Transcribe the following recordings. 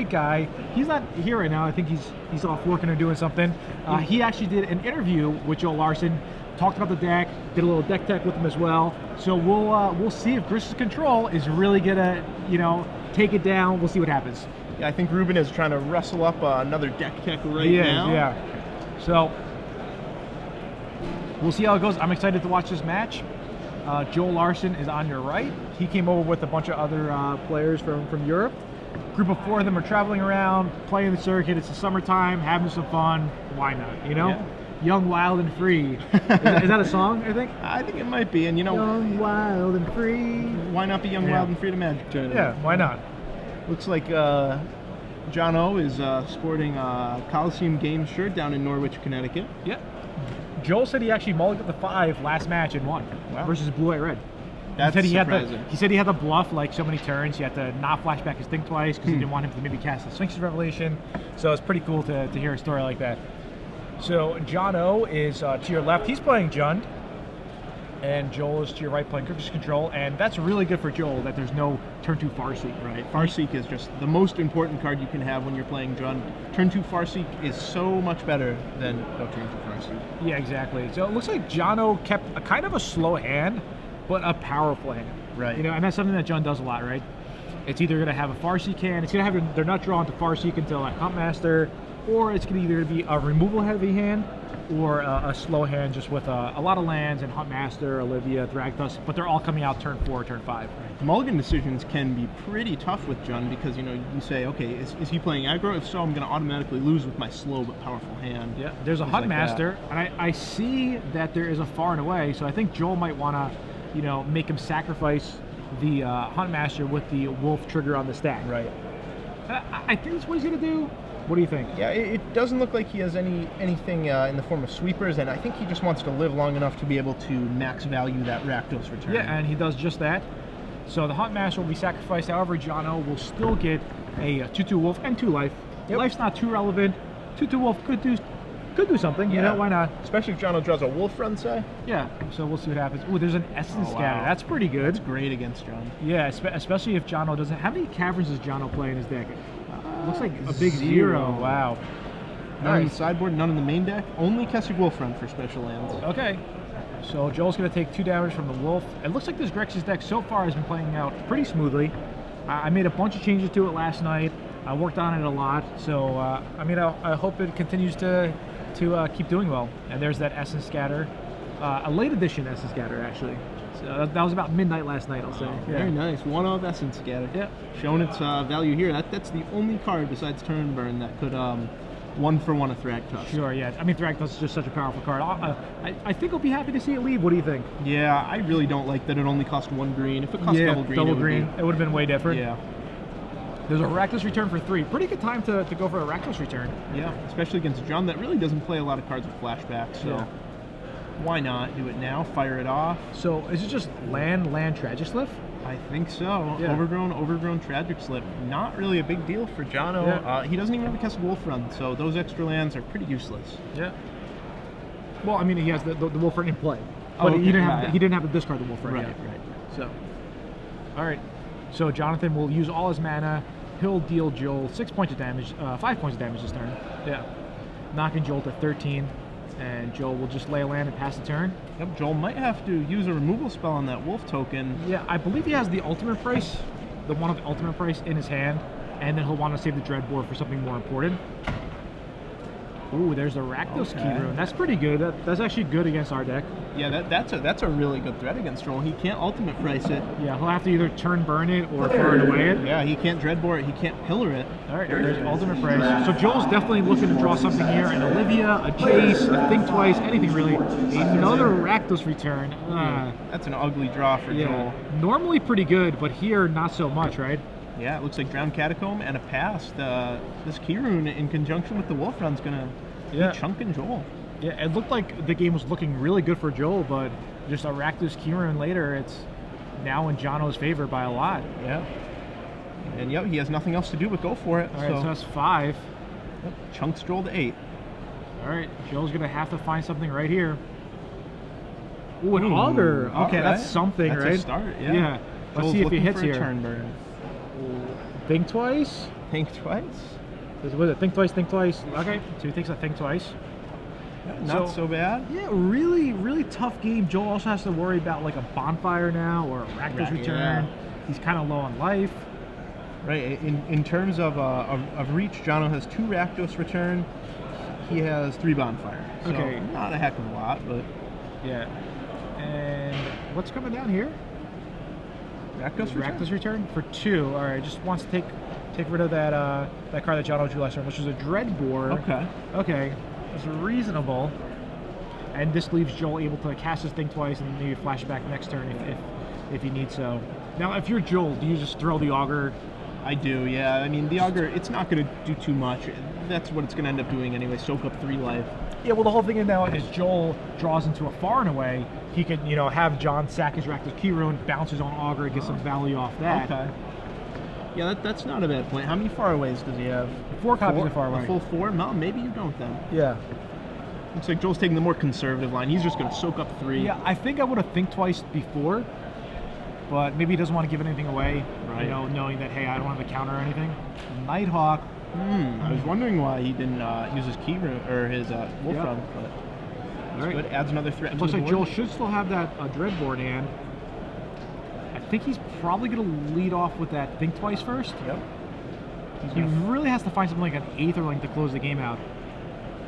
great guy. He's not here right now. I think he's off working or doing something. He actually did an interview with Joel Larsson, talked about the deck, did a little deck tech with him as well. So we'll see if Grish's Control is really gonna, take it down. We'll see what happens. Yeah, I think Ruben is trying to wrestle up another deck tech right now. Yeah. So we'll see how it goes. I'm excited to watch this match. Joel Larsson is on your right. He came over with a bunch of other players from Europe. Group of 4 of them are traveling around, playing the circuit. It's the summertime, having some fun. Why not? Yeah. Young, wild, and free. Is that a song, I think? I think it might be. And Young, wild, and free. Why not be young, wild, and free to Magic Tournament? Yeah, why not? Looks like John O is sporting a Coliseum Games shirt down in Norwich, Connecticut. Yeah. Joel said he actually mulliganed the 5 last match and won versus Blue White Red. That's surprising. He said he had to bluff like so many turns. He had to not flash back his thing twice because he didn't want him to maybe cast the Sphinx's Revelation. So it's pretty cool to hear a story like that. So John O is to your left. He's playing Jund. And Joel is to your right playing Grish's Control. And that's really good for Joel that there's no turn 2 Farseek. Right. Farseek is just the most important card you can have when you're playing Jund. Turn 2 Farseek is so much better than no turn 2 Farseek. Yeah, exactly. So it looks like John O kept a kind of a slow hand, but a powerful hand. Right. And that's something that Jund does a lot, right? It's either going to have a Farseek hand, it's going to have, they're not drawn to Farseek until a Huntmaster, or it's going to either be a removal heavy hand or a slow hand just with a lot of lands and Huntmaster, Olivia, Thragtusk, but they're all coming out turn 4, turn 5. Right. Mulligan decisions can be pretty tough with Jund because, you say, okay, is he playing aggro? If so, I'm going to automatically lose with my slow but powerful hand. Yeah, there's a Huntmaster, and I see that there is a far and away, so I think Joel might want to, make him sacrifice the Huntmaster with the Wolf trigger on the stack. Right. I think that's what he's going to do. What do you think? Yeah, it doesn't look like he has anything in the form of sweepers, and I think he just wants to live long enough to be able to max value that Rakdos return. Yeah, and he does just that. So the Huntmaster will be sacrificed. However, John O will still get a 2/2 Wolf and 2 life. Yep. Life's not too relevant. 2/2 Wolf could do something. Yeah. Why not? Especially if John O draws a Wolf run, say. Yeah. So we'll see what happens. Oh, there's an Essence Scatter. That's pretty good. That's great against John. Yeah, especially if John O doesn't. How many Caverns does John O play in his deck? Looks like a big 0. Wow. None in the sideboard, none in the main deck. Only Kessig Wolf run for special lands. Okay. So Joel's going to take 2 damage from the Wolf. It looks like this Grixis deck so far has been playing out pretty smoothly. I made a bunch of changes to it last night. I worked on it a lot. So, I hope it continues to keep doing well. And there's that Essence Scatter. A late edition Essence Scatter, actually. So that was about midnight last night, I'll say. Yeah. Very nice. 1 of Essence Scatter. Yeah. Showing its value here. That's the only card besides Turn Burn that could 1-for-1 a Thragtusk. Sure, yeah. Thragtusk is just such a powerful card. I think I'll be happy to see it leave. What do you think? Yeah, I really don't like that it only cost 1 green. If it cost double green, it would have been way different. Yeah. There's a Rakdos return for 3. Pretty good time to go for a Rakdos return. Yeah, especially against John that really doesn't play a lot of cards with flashback, so... Yeah. Why not do it now? Fire it off. So is it just land, Tragic Slip? I think so. Yeah. Overgrown Tragic Slip. Not really a big deal for Jono. Yeah. He doesn't even have a Kessig Wolf run, so those extra lands are pretty useless. Yeah. Well, he has the Wolf run in play, but he didn't have to discard the Wolf run yet. Right. So, all right. So Jonathan will use all his mana. He'll deal Joel 6 points of damage, 5 points of damage this turn. Yeah. Knocking Joel to 13. And Joel will just lay a land and pass the turn. Yep, Joel might have to use a removal spell on that Wolf token. Yeah, I believe he has the ultimate price, the one of the ultimate price in his hand, and then he'll want to save the Dreadbore for something more important. Ooh, there's the Rakdos Key Rune. That's pretty good. That's actually good against our deck. Yeah, that's a really good threat against Joel. He can't ultimate price it. Yeah, he'll have to either turn burn it or far it away it. Yeah, he can't Dreadbore it. He can't pillar it. All right, there's ultimate price. So Joel's definitely looking to draw something here. An Olivia, a Chase, a Think Twice, anything really. Another Rakdos return. That's an ugly draw for Joel. Normally pretty good, but here not so much, right? Yeah, it looks like Drowned Catacomb and a pass. This Key Rune in conjunction with the Wolf run's gonna be chunking Joel. Yeah, it looked like the game was looking really good for Joel, but just a Rakdos Key Rune later, it's now in Jono's favor by a lot. Yeah. And yep, he has nothing else to do but go for it. All right, so that's 5. Yep, chunks Joel to 8. All right, Joel's gonna have to find something right here. Ooh, an Augur. Okay, that's something, that's right? A start, yeah. Yeah. Let's Joel's see if he hits for a here. Turn burn. Think Twice. Think twice. Was it think twice, think twice? Okay, so he thinks I think twice. Not so bad. Yeah, really, really tough game. Joel also has to worry about like a bonfire now or a Rakdos return. Yeah. He's kind of low on life. Right. In terms of reach, Jono has 2 Rakdos return. He has 3 bonfire. So Okay. not a heck of a lot, but Yeah. And what's coming down here? Rakdos return for 2. All right, just wants to take rid of that that card that Jono drew last turn, which was a Dreadbore. okay. Okay, it's reasonable. And this leaves Joel able to cast his thing twice and maybe flash it back next turn if he needs so. Now, if you're Joel, do you just throw the Augur? I do, yeah. I mean, the Augur, it's not going to do too much. That's what it's going to end up doing anyway, soak up 3 life. Yeah, well, the whole thing now is Joel draws into a far and away. He could, have John sack his Rakdos Key Rune, bounce his own Augur, get some value off that. Okay. Yeah, that's not a bad point. How many far aways does he have? 4 copies of far away. A full 4? No, maybe you don't then. Yeah. Looks like Joel's taking the more conservative line. He's just going to soak up 3. Yeah, I think I would have think twice before, but maybe he doesn't want to give anything away, Right. Knowing that, hey, I don't have the counter or anything. Nighthawk. I was wondering why he didn't use his key rune or his wolf run, but that's All right. good. Adds another threat. It to looks the like board. Joel should still have that Dreadboard hand. I think he's probably going to lead off with that Think Twice first. Yep. He really has to find something like an Aether Link to close the game out.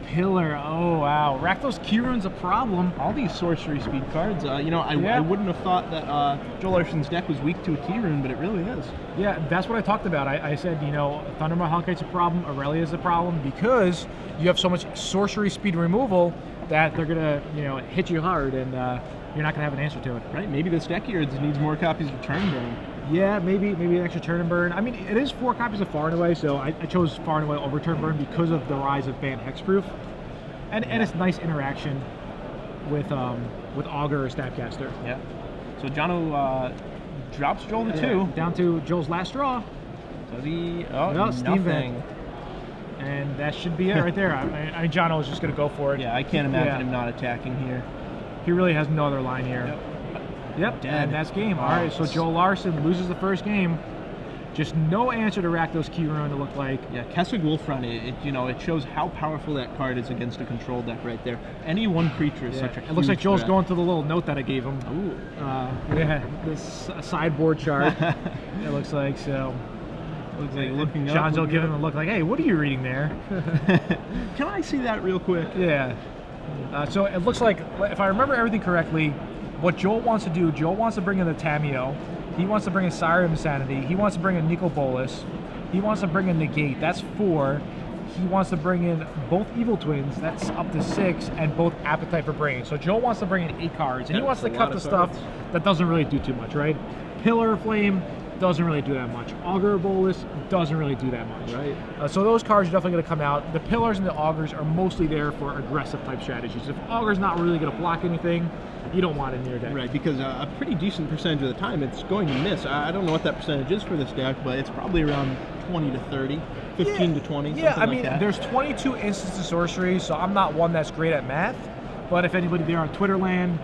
Pillar, oh wow. Rakdos Key Rune's a problem. All these sorcery speed cards, I wouldn't have thought that Joel Larsson's deck was weak to a key rune, but it really is. Yeah, that's what I talked about. I said, Thundermaw Hellkite's a problem, Aurelia's a problem, because you have so much sorcery speed removal that they're gonna, hit you hard, and you're not gonna have an answer to it. Right? Maybe this deck here needs more copies of Turn Burn. Yeah, maybe an extra Turn and Burn. I mean, it is 4 copies of Far and Away, so I chose Far and Away over Turn Burn because of the rise of Banned Hexproof, and it's nice interaction with Augur or Snapcaster. Yeah. So Jono drops Joel to 2. Down to Joel's last draw. Does he? Oh, No, Steam nothing. Vent. And that should be it right there. I mean, Jono was just going to go for it. Yeah, I can't imagine him not attacking here. He really has no other line here. Yep, Dead. and that's game. Wow. All right, so Joel Larsson loses the first game. Just no answer to Rakdos Key Rune, it looked like. Yeah, Kessig Wolf Run, it shows how powerful that card is against a control deck right there. Any one creature is such a It looks like huge Joel's threat. going to the little note that I gave him. Ooh. This sideboard chart, it looks like. So Looks like looking up. John's will looking give him up. a look like, hey, what are you reading there? Can I see that real quick? Yeah. So it looks like, if I remember everything correctly, what Joel wants to do, Joel wants to bring in the Tameo. He wants to bring in Sire of Insanity. He wants to bring in Nicol Bolas. He wants to bring in Negate. That's 4. He wants to bring in both Evil Twins. That's up to 6. And both Appetite for Brain. So Joel wants to bring in 8 cards. And he wants to cut the stuff that doesn't really do too much, right? Pillar of Flame doesn't really do that much. Augur of Bolas doesn't really do that much. Right. So those cards are definitely going to come out. The Pillars and the Augurs are mostly there for aggressive type strategies. If Augur's not really going to block anything, you don't want it in your deck. Right, because a pretty decent percentage of the time it's going to miss. I don't know what that percentage is for this deck, but it's probably around 20 to 30, 15 to 20. Yeah, I something mean, like that. there's 22 instances of sorcery, so I'm not one that's great at math. But if anybody there on Twitterland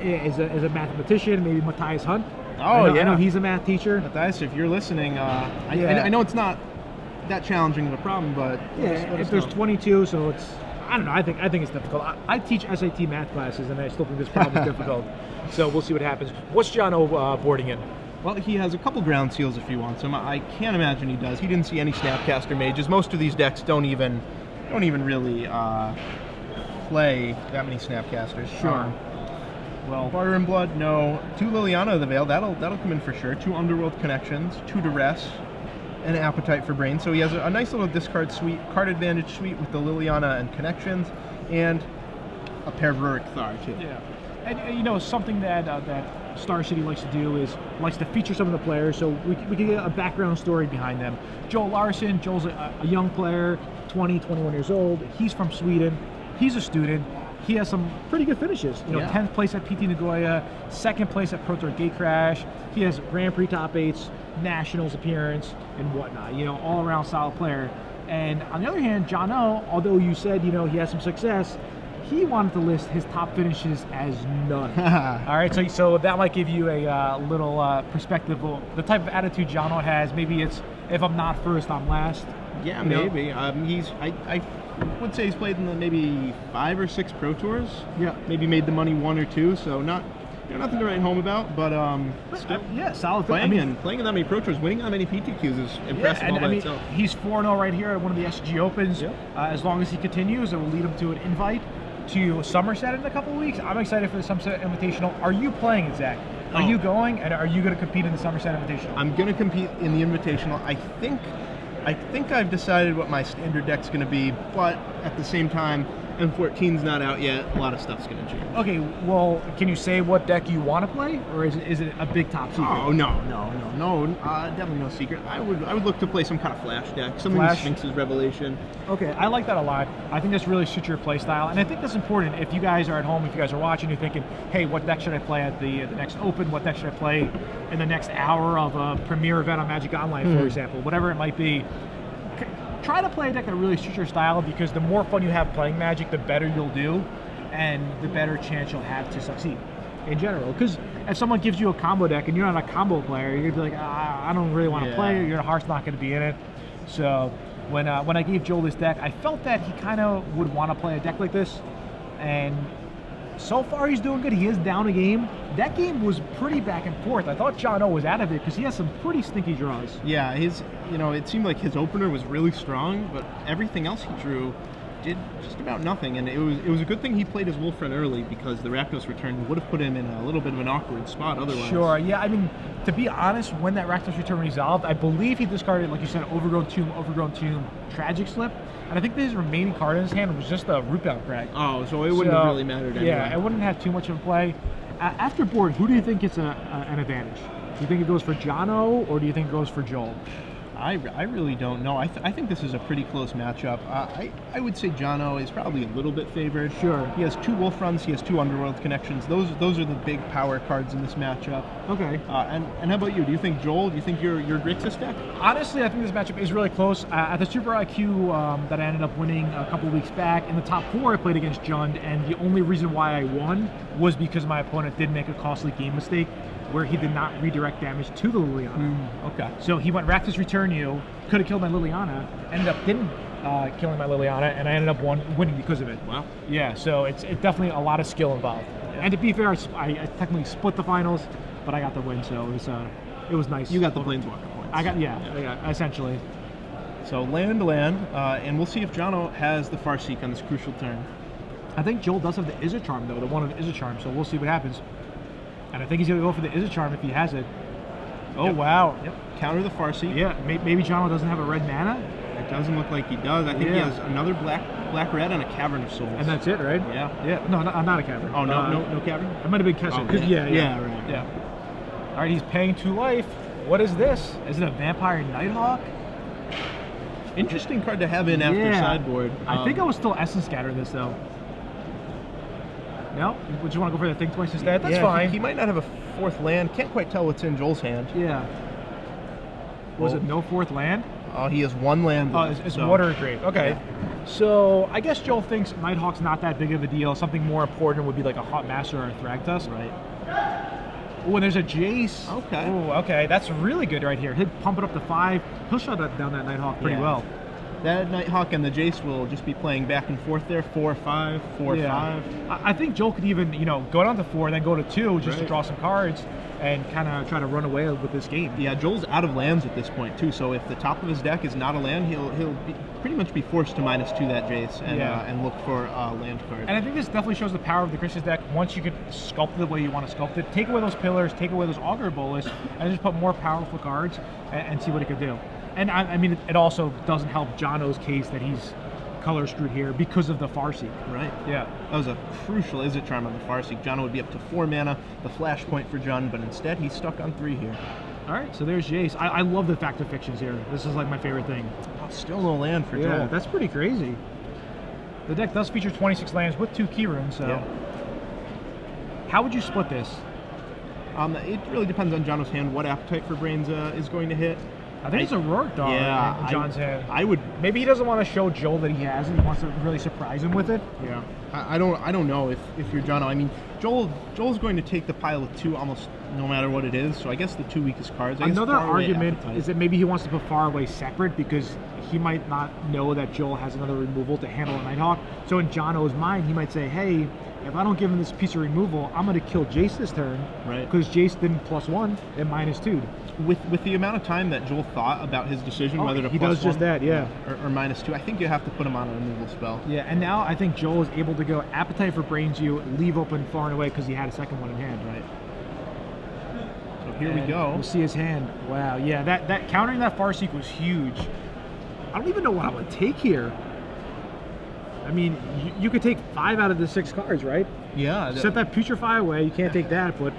is a mathematician, maybe Matthias Hunt. I know he's a math teacher. Matthias, if you're listening, I know it's not that challenging of a problem, but let us if there's know. 22, so it's, I don't know, I think it's difficult. I teach SAT math classes, and I still think this problem is difficult. So we'll see what happens. What's Jono boarding in? Well, he has a couple ground seals if he wants them. I can't imagine he does. He didn't see any Snapcaster mages. Most of these decks don't even really play that many Snapcasters. Sure. Well, Barter and Blood, no. 2 Liliana of the Veil, that'll come in for sure. 2 Underworld Connections, 2 Duress, and an Appetite for Brain. So he has a nice little discard suite, card advantage suite with the Liliana and Connections, and a pair of Rurik Thar too. yeah. And something that Star City likes to do is likes to feature some of the players, so we can get a background story behind them. Joel Larsson, Joel's a young player, 20, 21 years old. He's from Sweden. He's a student. He has some pretty good finishes. 10th place at PT Nagoya, 2nd place at Pro Tour Gatecrash. He has Grand Prix top 8s, Nationals appearance, and whatnot. All around solid player. And on the other hand, Jono, although you said he has some success, he wanted to list his top finishes as none. All right, so that might give you a little perspective of the type of attitude Jono has. Maybe it's if I'm not first, I'm last. Yeah, You know? maybe. I would say he's played in the maybe 5 or 6 Pro Tours. Yeah. Maybe made the money 1 or 2, so nothing to write home about. But still Yeah, solid. playing in that many Pro Tours, winning that many PTQs is impressive and all by I mean, itself. he's 4-0 right here at one of the SCG Opens. Yep. As long as he continues, it will lead him to an invite to Somerset in a couple of weeks. I'm excited for the Somerset Invitational. Are you playing it, Zach? Are you going, and are you going to compete in the Somerset Invitational? I'm going to compete in the Invitational. I think I've decided what my standard deck's going to be, but at the same time, M14's not out yet. A lot of stuff's going to change. Okay, well, can you say what deck you want to play, or is it a big top secret? Oh no, definitely no secret. I would look to play some kind of flash deck, some of Flash? the Sphinx's Revelation. Okay, I like that a lot. I think this really suits your play style, and I think that's important. If you guys are at home, if you guys are watching, you're thinking, hey, what deck should I play at the next Open? What deck should I play in the next hour of a premier event on Magic Online, for example? Whatever it might be. Try to play a deck that really suits your style, because the more fun you have playing Magic, the better you'll do, and the better chance you'll have to succeed in general. Because if someone gives you a combo deck and you're not a combo player, you're gonna be like, I don't really want to play. Your heart's not going to be in it. So when I gave Joel this deck, I felt that he kind of would want to play a deck like this, and so far he's doing good. He is down a game. That game was pretty back and forth. I thought John O was out of it because he has some pretty stinky draws. Yeah, it seemed like his opener was really strong, but everything else he drew did just about nothing. And it was a good thing he played his Wolfrun early, because the Rakdos return would have put him in a little bit of an awkward spot otherwise. Sure, yeah, I mean, to be honest, when that Rakdos return resolved, I believe he discarded, like you said, Overgrown Tomb, Tragic Slip, and I think that his remaining card in his hand was just a Rootbound Crag. Oh, so it wouldn't have really mattered anyway. Yeah, it wouldn't have too much of a play. After board, who do you think gets an advantage? Do you think it goes for Jono, or do you think it goes for Joel? I really don't know. I think this is a pretty close matchup. I would say Jono is probably a little bit favored. Sure. He has 2 Wolfruns. He has 2 Underworld connections. Those are the big power cards in this matchup. Okay. And how about you? Do you think Joel? Do you think your Grixis deck? Honestly, I think this matchup is really close. At the Super IQ that I ended up winning a couple weeks back, in the top 4 I played against Jund, and the only reason why I won was because my opponent did make a costly game mistake where he did not redirect damage to the Liliana. Okay. So he went Rakdos Return You, could have killed my Liliana, ended up didn't killing my Liliana, and I ended up winning because of it. Wow. Yeah, so it's definitely a lot of skill involved. Yeah. And to be fair, I technically split the finals, but I got the win, so it was nice. You got the Planeswalker points. I got, essentially. So land, and we'll see if Jono has the Farseek on this crucial turn. I think Joel does have the Izzet Charm, though, the one of the Izzet Charm, so we'll see what happens. And I think he's going to go for the Izzet Charm if he has it. Oh, Yep. wow. Yep. Counter the Farseek. Yeah, maybe Jono doesn't have a red mana? It doesn't look like he does. I think he has another black-red and a Cavern of Souls. And that's it, right? Yeah. Yeah. No, not a Cavern. Oh, no Cavern? It might have been Kesset. Oh, Yeah, right. Yeah. All right, he's paying 2 life. What is this? Is it a Vampire Nighthawk? Interesting card to have in after sideboard. I think I was still Essence Scatter this, though. No? Would you want to go for the Think Twice instead? That's fine. He might not have a 4th land. Can't quite tell what's in Joel's hand. Yeah. Was it no 4th land? Oh, he has 1 land. Oh, it's Water Grave. Okay. Yeah. So I guess Joel thinks Nighthawk's not that big of a deal. Something more important would be like a Hot Master or a Thragtusk. Right. Oh, and there's a Jace. Okay. Oh, okay. That's really good right here. He'll pump it up to 5. He'll shut down that Nighthawk pretty well. That Nighthawk and the Jace will just be playing back and forth there. 4-5, 4-5. I think Joel could even, go down to 4, then go to 2 just to draw some cards and kind of try to run away with this game. Yeah, Joel's out of lands at this point too. So if the top of his deck is not a land, he'll pretty much be forced to -2 that Jace and look for a land card. And I think this definitely shows the power of the Grixis deck. Once you could sculpt it the way you want to sculpt it, take away those pillars, take away those Augur Bolus, and just put more powerful cards and see what it could do. And I mean, it also doesn't help Jono's case that he's color screwed here because of the Farseek. Right. Yeah. That was a crucial Izzet Charm on the Farseek. Jono would be up to 4 mana, the flashpoint for Jund, but instead he's stuck on 3 here. All right, so there's Jace. I love the Fact of Fictions here. This is like my favorite thing. Oh, still no land for Joel. Yeah, that's pretty crazy. The deck does feature 26 lands with 2 key runes, so. How would you split this? It really depends on Jono's hand, what Appetite for Brains is going to hit. I think it's a Rourke dog in John's hand. I would. Maybe he doesn't want to show Joel that he has it. He wants to really surprise him with it. Yeah. I don't know if you're Jono. I mean, Joel's going to take the pile of 2 almost no matter what it is. So I guess the 2 weakest cards. Another argument is that maybe he wants to put Faraway separate because he might not know that Joel has another removal to handle a Nighthawk. So in Jono's mind, he might say, hey, if I don't give him this piece of removal, I'm going to kill Jace this turn. Right. Because Jace didn't +1 and -2. With the amount of time that Joel thought about his decision whether to he does just that, yeah, or -2, I think you have to put him on a removal spell. Yeah, and now I think Joel is able to go Appetite for Brains you, leave open Far and Away because he had a second one in hand. Right. So here we go. We'll see his hand. Wow, yeah, that countering that Farseek was huge. I don't even know what I would take here. I mean, you could take 5 out of the 6 cards, right? Yeah. Set that Putrefy away. You can't take that, but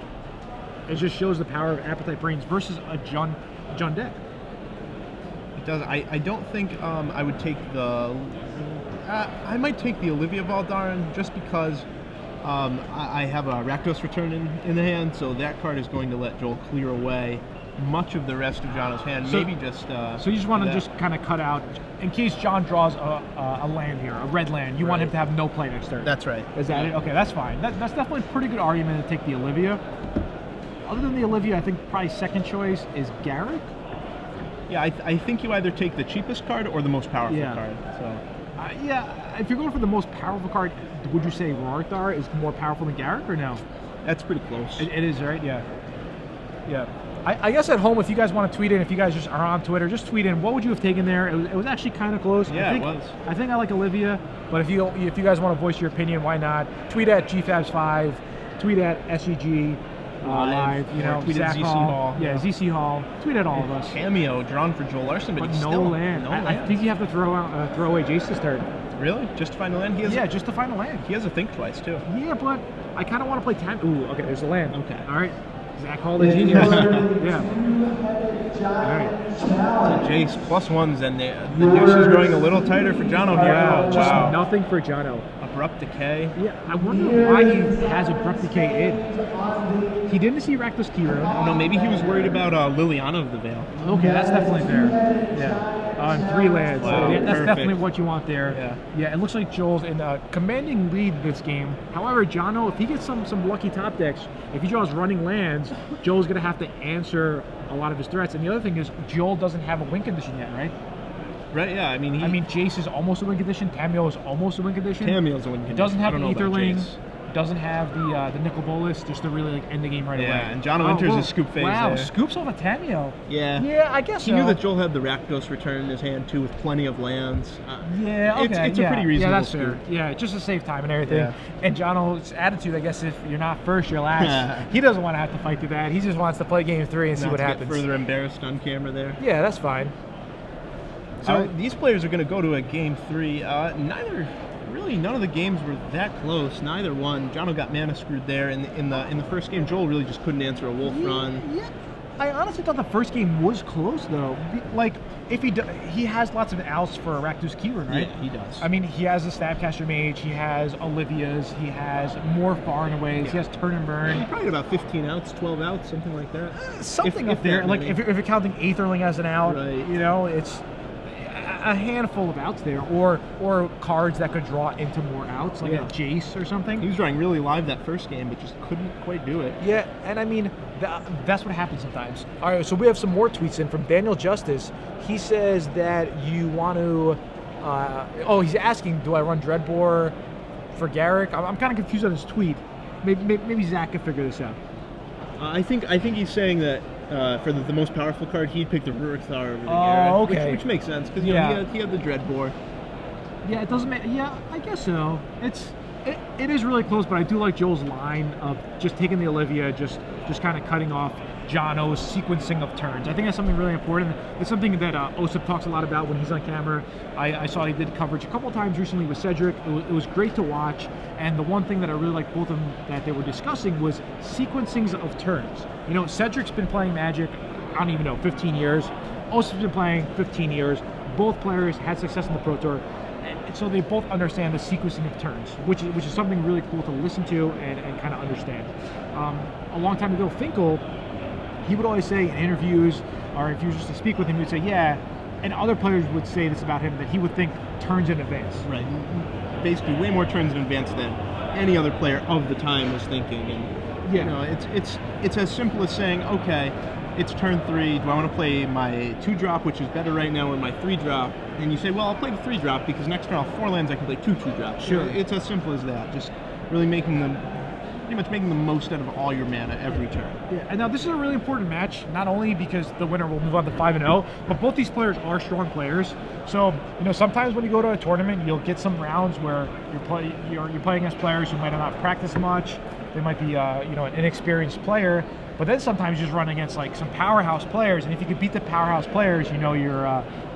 it just shows the power of Appetite Brains versus a Jund deck. It does. I don't think I would take the. I might take the Olivia Valdarin just because I have a Rakdos Return in the hand, so that card is going to let Joel clear away much of the rest of Jono's hand. So, maybe just. So you just want to just kind of cut out in case John draws a land here, a red land. You want him to have no play next turn. That's right. Is that it? Okay, that's fine. That's definitely a pretty good argument to take the Olivia. Other than the Olivia, I think probably second choice is Garrick. Yeah, I think you either take the cheapest card or the most powerful card. So. Yeah, if you're going for the most powerful card, would you say Rorthar is more powerful than Garrick or no? That's pretty close. It is, right? Yeah. Yeah. I guess at home, if you guys want to tweet in, if you guys just are on Twitter, just tweet in. What would you have taken there? It was actually kind of close. Yeah, it was. I think I like Olivia, but if you guys want to voice your opinion, why not? Tweet at GFabs5, tweet at SCG. Live, you know, tweet at ZC Hall. Yeah, ZC Hall. Tweet at all of us. Cameo drawn for Joel Larsson, but he's no still land. I think you have to throw away Jace this turn. Really? Just to find a land? Just to find a land. He has a think twice too. Yeah, but I kind of want to play time. Ooh, okay, there's a land. Okay. All right. Zach Hall, the genius. Yeah. All right. So Jace +1s, and the noose is growing a little tighter for Jono here. Wow, just nothing for Jono. Abrupt Decay. Yeah, I wonder why he has Abrupt Decay in. He didn't see Rakdos Keyruin. No, maybe he was worried about Liliana of the Veil. Okay, that's definitely fair. Yeah. On 3 lands. Wow, yeah, that's perfect. definitely what you want there. Yeah, it looks like Joel's in a commanding lead this game. However, Jono, if he gets some lucky top decks, if he draws running lands, Joel's going to have to answer a lot of his threats. And the other thing is, Joel doesn't have a win condition yet, right? Right, yeah. I mean, Jace is almost a win condition. Tamio is almost a win condition. Tamio's a win condition. It doesn't have the Aetherling. Doesn't have the Nicol Bolas just to really end the game right away. Yeah, and Jono enters his scoop phase. Wow, there. Scoops off a Tamio. Yeah. Yeah, I guess he knew that Joel had the Rakdos Return in his hand too, with plenty of lands. Yeah, okay. It's a pretty reasonable. Yeah, that's scoop. fair. Yeah, just to save time and everything. Yeah. And Jono's attitude, I guess, if you're not first, you're last. He doesn't want to have to fight through that. He just wants to play game 3 and see what happens. Get further embarrassed on camera there. Yeah, that's fine. So these players are going to go to a game 3. None of the games were that close. Neither one. Jono got mana screwed there in the first game. Joel really just couldn't answer a wolf run. Yeah, I honestly thought the first game was close though. Like if he has lots of outs for Rakdos Keyruin, right? Yeah, he does. I mean, he has a Snapcaster Mage. He has Olivia's. He has more Far and Aways. He has Turn and Burn. Probably about 15 outs, 12 outs, something like that. Something up there. Like if you're counting Aetherling as an out, right. You know, it's a handful of outs there, or cards that could draw into more outs, like a Jace or something. He was drawing really live that first game, but just couldn't quite do it. Yeah, and I mean, that's what happens sometimes. All right, so we have some more tweets in from Daniel Justice. He says that you want to, he's asking, do I run Dreadbore for Garrick? I'm kind of confused on his tweet. Maybe Zach can figure this out. I think he's saying that for the most powerful card, he'd pick the Rurikthar over the Garrett, okay. which makes sense because he had the Dreadbore. Yeah, it doesn't make. Yeah, I guess so. It is really close, but I do like Joel's line of just taking the Olivia, just kind of cutting off Jono's sequencing of turns. I think that's something really important. It's something that Osip talks a lot about when he's on camera. I saw he did coverage a couple of times recently with Cedric. It was great to watch, and the one thing that I really liked both of them that they were discussing was sequencings of turns. You know, Cedric's been playing Magic, I don't even know, 15 years. Osip's been playing 15 years. Both players had success in the Pro Tour. So they both understand the sequencing of turns, which is something really cool to listen to and kind of understand. A long time ago, Finkel, he would always say in interviews, or if you were just to speak with him, he would say, yeah, and other players would say this about him, that he would think turns in advance. Right. Basically, way more turns in advance than any other player of the time was thinking. And Yeah. you know, it's as simple as saying, okay, it's turn 3. Do I want to play my 2-drop, which is better right now, or my 3-drop? And you say, well, I'll play the 3-drop because next turn I'll have 4 lands. I can play 2 2-drops. Sure. It's as simple as that. Just really making the most out of all your mana every turn. Yeah, and now this is a really important match, not only because the winner will move on to 5-0, but both these players are strong players. So, you know, sometimes when you go to a tournament, you'll get some rounds where you're playing against players who might not practice much. They might be, you know, an inexperienced player. But then sometimes you just run against like some powerhouse players, and if you can beat the powerhouse players, you know you're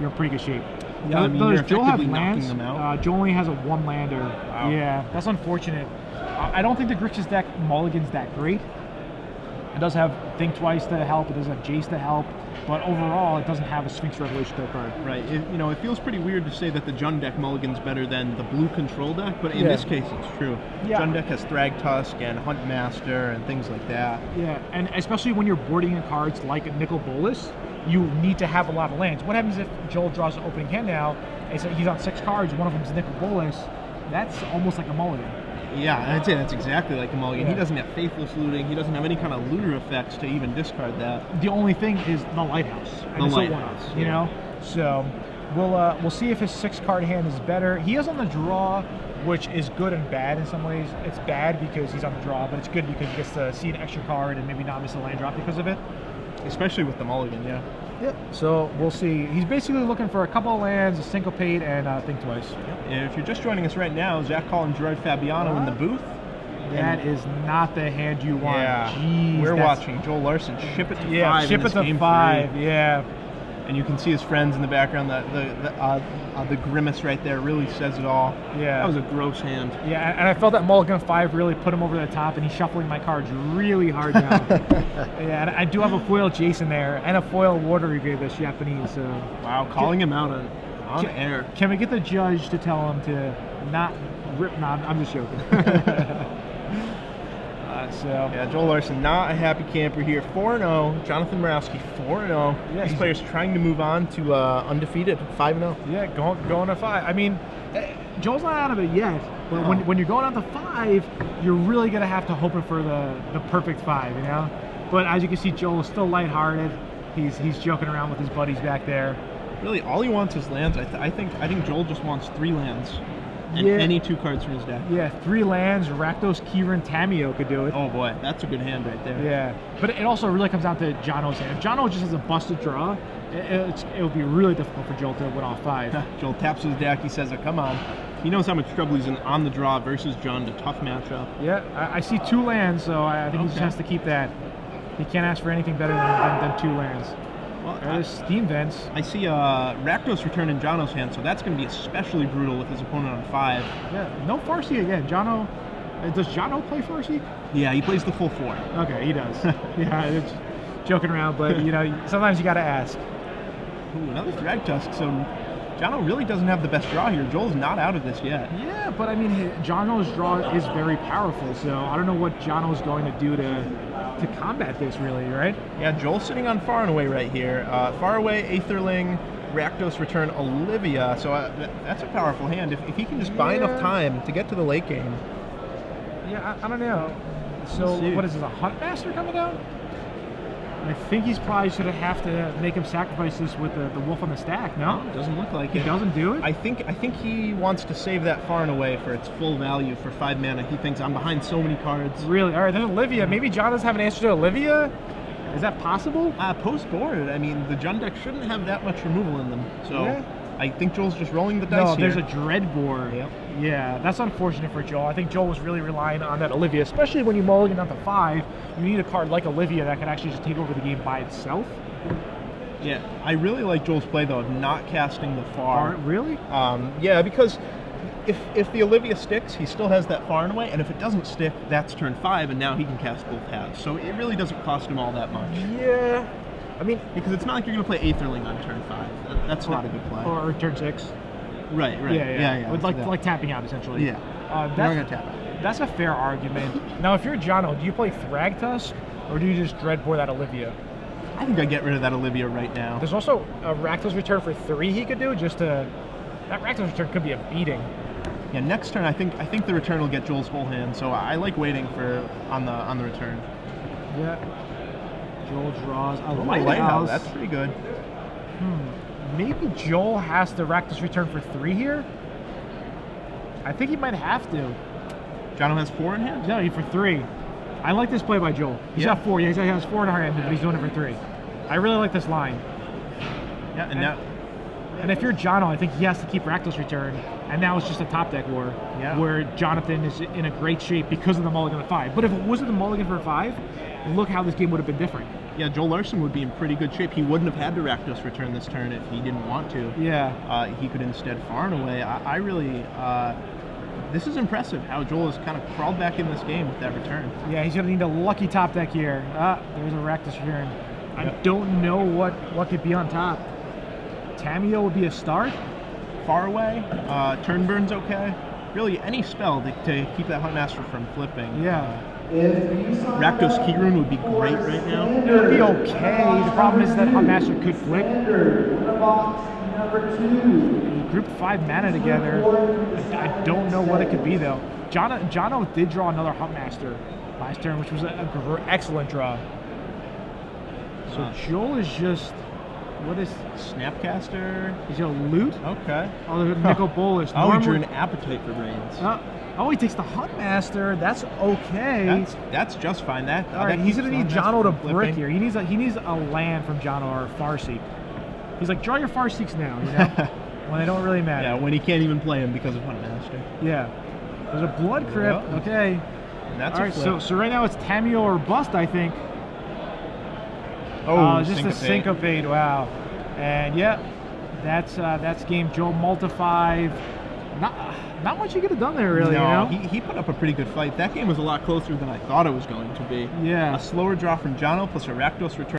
in pretty good shape. Yeah, I mean, you're Joel have effectively lands. knocking them out. Joel only has a 1-lander. Wow. Yeah, that's unfortunate. I don't think the Grixis deck mulligan's that great. It does have Think Twice to help. It does have Jace to help. But overall, it doesn't have a Sphinx Revelation deck card. Right. It feels pretty weird to say that the Jund deck mulligan's better than the blue control deck, but in this case, it's true. Yeah. Jund deck has Thrag Tusk and Hunt Master and things like that. Yeah, and especially when you're boarding in cards like Nicol Bolas, you need to have a lot of lands. What happens if Joel draws an opening hand now, and he's on 6 cards, one of them's Nicol Bolas? That's almost like a mulligan. Yeah, that's exactly like a mulligan. Yeah. He doesn't have Faithless Looting. He doesn't have any kind of looter effects to even discard that. The only thing is the Lighthouse. And The it's Lighthouse, a 1-off, you know? So we'll see if his 6-card hand is better. He is on the draw, which is good and bad in some ways. It's bad because he's on the draw, but it's good because he gets to see an extra card and maybe not miss a land drop because of it. Especially with the mulligan, yeah. Yep. So we'll see. He's basically looking for a couple of lands, a Syncopate, and Think Twice. And if you're just joining us right now, Zach Call and Gerard Fabiano in the booth. That is not the hand you want. Yeah, Jeez, we're watching Joel Larsson ship it to 5. Ship in it this to game 5. 3. Yeah. And you can see his friends in the background. The grimace right there really says it all. Yeah. That was a gross hand. Yeah, and I felt that Mulligan 5 really put him over the top, and he's shuffling my cards really hard now. Yeah, and I do have a foil Jason there, and a foil Water Regrave that's Japanese. So. Wow, calling him out on air. Can we get the judge to tell him to not rip? No, I'm just joking. Yeah, Joel Larsson, not a happy camper here. 4-0. Jonathan Morawski, 4-0. Yeah, These players trying to move on to undefeated, 5-0. Yeah, going to 5. I mean, Joel's not out of it yet, but when you're going on to 5, you're really going to have to hope for the perfect 5, you know? But as you can see, Joel is still lighthearted. He's joking around with his buddies back there. Really, all he wants is lands. I think Joel just wants 3 lands. And any 2 cards from his deck. Yeah, 3 lands, Rakdos, Kieran, Tameo could do it. Oh boy, that's a good hand right there. Yeah, but it also really comes down to Jono's hand. If Jono just has a busted draw, it would be really difficult for Joel to win all 5. Joel taps his deck, he says, come on. He knows how much trouble he's in on the draw versus John, a tough matchup. Yeah, I see 2 lands, so I think he just has to keep that. He can't ask for anything better than 2 lands. Well, there's Steam Vents. I see Rakdos return in Jono's hand, so that's going to be especially brutal with his opponent on 5. Yeah, no Farsi again. Jono, does Jono play Farsi? Yeah, he plays the full 4. Okay, he does. Yeah, it's joking around, but you know, sometimes you got to ask. Ooh, another Thrag Tusk. So Jono really doesn't have the best draw here. Joel's not out of this yet. Yeah, but I mean, Jono's draw is very powerful, so I don't know what Jono's going to do to combat this, really, right? Yeah, Joel's sitting on Far and Away right here. Far Away, Aetherling, Rakdos return Olivia. So that's a powerful hand. If he can just buy enough time to get to the late game. Yeah, I don't know. So what is this, a Hunt Master coming down? I think he's probably going to have to make him sacrifice this with the Wolf on the Stack, no? Doesn't look like it. He doesn't do it? I think he wants to save that Far and Away for its full value for 5 mana. He thinks, I'm behind so many cards. Really? All right, there's Olivia. Maybe John doesn't have an answer to Olivia? Is that possible? Post-board, I mean, the Jund deck shouldn't have that much removal in them. So I think Joel's just rolling the dice here. No, there's a Dreadbore. Yep. Yeah, that's unfortunate for Joel. I think Joel was really relying on that Olivia, especially when you mulligan down to 5. You need a card like Olivia that can actually just take over the game by itself. Yeah, I really like Joel's play, though, of not casting the Far. Really? Yeah, because if the Olivia sticks, he still has that Far and Away, and if it doesn't stick, that's turn 5, and now he can cast both halves. So it really doesn't cost him all that much. Yeah. I mean, because it's not like you're going to play Aetherling on turn 5. That's not a good play. Or turn 6. Right. Yeah. With like tapping out, essentially. Yeah. We're going to tap out. That's a fair argument. Now, if you're Jono, do you play Thrag Tusk, or do you just Dreadbore that Olivia? I think I get rid of that Olivia right now. There's also a Rakdos return for 3 he could do just to. That Rakdos return could be a beating. Yeah, next turn I think the return will get Joel's whole hand, so I like waiting for on the return. Yeah. Joel draws a Lighthouse. Lighthouse. That's pretty good. Maybe Joel has to Rakdos return for 3 here. I think he might have to. Jono has 4 in hand? No, for 3. I like this play by Joel. He's got 4. Yeah, he has 4 in our hand, but he's doing it for 3. I really like this line. Yeah, and if you're Jono, I think he has to keep Rakdos return, and now it's just a top deck war, where Jonathan is in a great shape because of the mulligan at 5. But if it wasn't the mulligan for 5, look how this game would have been different. Yeah, Joel Larsson would be in pretty good shape. He wouldn't have had to Rakdos return this turn if he didn't want to. Yeah. He could instead far and away. I really, this is impressive how Joel has kind of crawled back in this game with that return. Yeah, he's going to need a lucky top deck here. There's a Rakdos return. I don't know what could be on top. Tamiyo would be a start. Far away. Turn burn's okay. Really, any spell to keep that Huntmaster from flipping. Yeah. Rakdos Keyrune would be great right now. It would be okay. The problem is that Huntmaster could flip. We grouped 5 mana together. I don't know what it could be though. Jono did draw another Huntmaster last turn, which was an excellent draw. So Joel is just, what is Snapcaster? He's a loot? Okay. Oh, there's a Nicol Bolas. Oh, he drew an Appetite for Brains. He takes the Huntmaster. That's okay. That's just fine. All right, he's gonna need Jono to brick here. He needs a land from Jono or a Farseek. He's like, draw your Farseeks now, you know? When they don't really matter. Yeah, when he can't even play him because of Huntmaster. Yeah. There's a Blood Crypt. Yep. Okay. And that's all right, so right now it's Tamiyo or bust, I think. Just a Syncopate. Wow. And that's game. Joel multi 5. Not much he could have done there, really. No, you know? he put up a pretty good fight. That game was a lot closer than I thought it was going to be. Yeah. A slower draw from Jono plus a Rakdos return.